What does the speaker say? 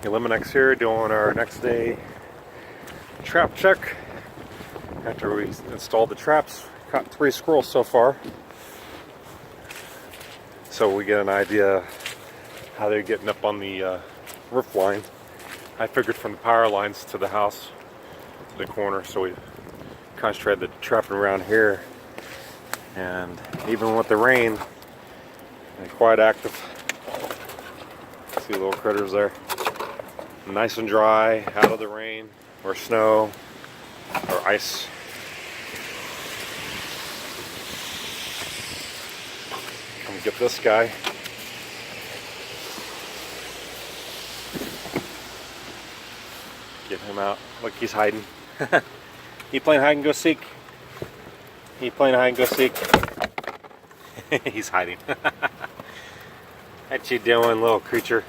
Eliminex here, doing our next day trap check. After we installed the traps, caught 3 squirrels so far. So we get an idea how they're getting up on the roof line. I figured from the power lines to the house, to the corner, so we concentrated the trapping around here. And even with the rain, they're quite active. See little critters there. Nice and dry, out of the rain, or snow, or ice. Come get this guy. Get him out. Look, he's hiding. He playing hide and go seek. He playing hide and go seek. He's hiding. What you doing, little creature?